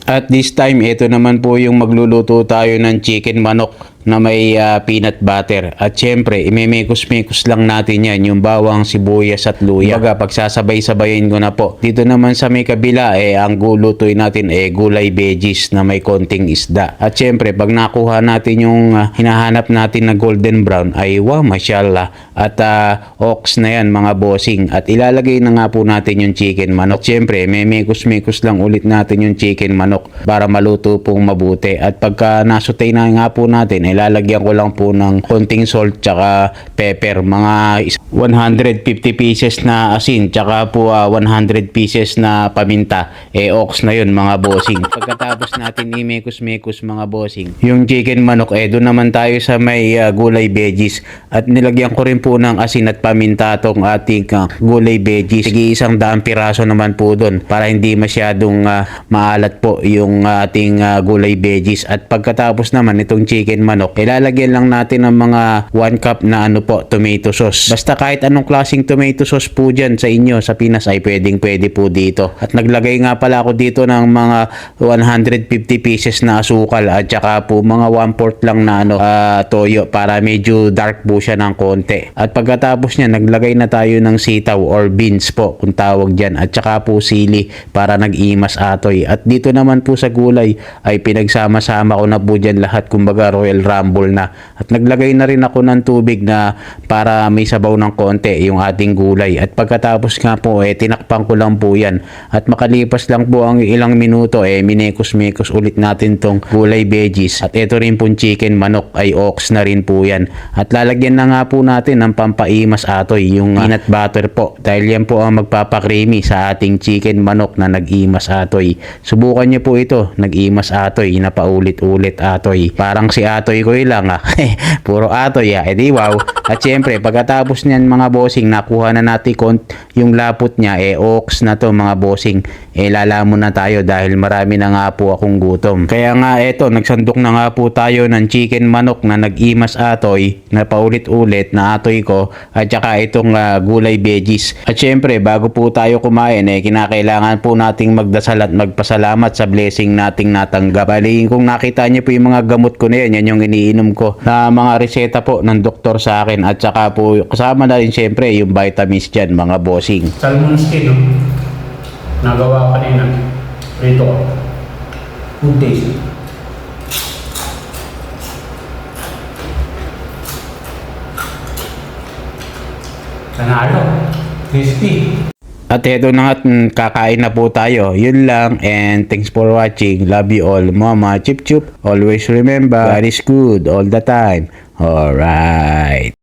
At this time, ito naman po yung magluluto tayo ng chicken manok na may peanut butter. At syempre, imemekos-mekos lang natin yan, yung bawang, sibuyas at luya. Baga, pagsasabay-sabayin ko na po. Dito naman sa may kabila, ang gulutuin natin gulay veggies na may konting isda. At syempre, pag nakuha natin yung hinahanap natin na golden brown, ay wow, masyallah. At ox na yan mga bossing. At ilalagay na nga po natin yung chicken manok. At syempre, memekos-mekos lang ulit natin yung chicken manok para maluto pong mabuti. At pagka nasutay na nga po natin, ilalagyan ko lang po ng konting salt tsaka pepper, mga 150 pieces na asin tsaka po 100 pieces na paminta. Ox na yun mga bossing. Pagkatapos natin imekos-mekos mga bossing yung chicken manok, doon naman tayo sa may gulay veggies. At nilagyan ko rin po ng asin at paminta tong ating gulay veggies. Sige, 100 piraso naman po doon para hindi masyadong maalat po yung ating gulay veggies. At pagkatapos naman itong chicken manok, ilalagyan lang natin ng mga 1 cup na tomato sauce. Basta kahit anong klaseng tomato sauce po dyan sa inyo sa Pinas ay pwede po dito. At naglagay nga pala ako dito ng mga 150 pieces na asukal at saka po mga 1/4 lang na toyo para medyo dark po siya ng konti. At pagkatapos niya, naglagay na tayo ng sitaw or beans po kung tawag dyan, at saka po sili para nag-imas atoy. At dito naman po sa gulay ay pinagsama-sama ko na po dyan lahat, kumbaga Royal Rumble na. At naglagay na rin ako ng tubig na para may sabaw ng konti yung ating gulay. At pagkatapos nga po tinakpan ko lang po yan. At makalipas lang po ang ilang minuto minekos-mekos ulit natin tong gulay veggies. At ito rin pong chicken manok ay ox na rin po yan. At lalagyan na nga po natin ng pampaimas atoy, yung peanut butter po. Dahil yan po ang magpapakremi sa ating chicken manok na nag-imas atoy. Subukan niyo po ito, nag-imas atoy na paulit-ulit atoy. Parang si atoy ko lang puro atoy edi wow. At syempre pagkatapos niyan mga bossing, nakuha na natin yung lapot niya, ox na to mga bossing. Lalamon na tayo dahil marami na nga po akong gutom. Kaya nga nagsandok na nga po tayo ng chicken manok na nag-imas atoy na paulit-ulit na atoy ko, at saka itong gulay veggies. At syempre bago po tayo kumain kinakailangan po nating magdasal at magpasalamat sa blessing nating natanggap. Bali kung nakita niyo po yung mga gamot ko na yan yung iniinom ko na mga reseta po ng doktor sa akin, at saka po kasama na rin syempre yung vitamins dyan mga bossing. Salmon skin, nagawa ko kanina. Prito ko. Good taste. Panalo. Crispy. At eto na nga, kakain na po tayo. Yun lang, and thanks for watching. Love you all. Mama, chip chup. Always remember, God is good all the time. Alright.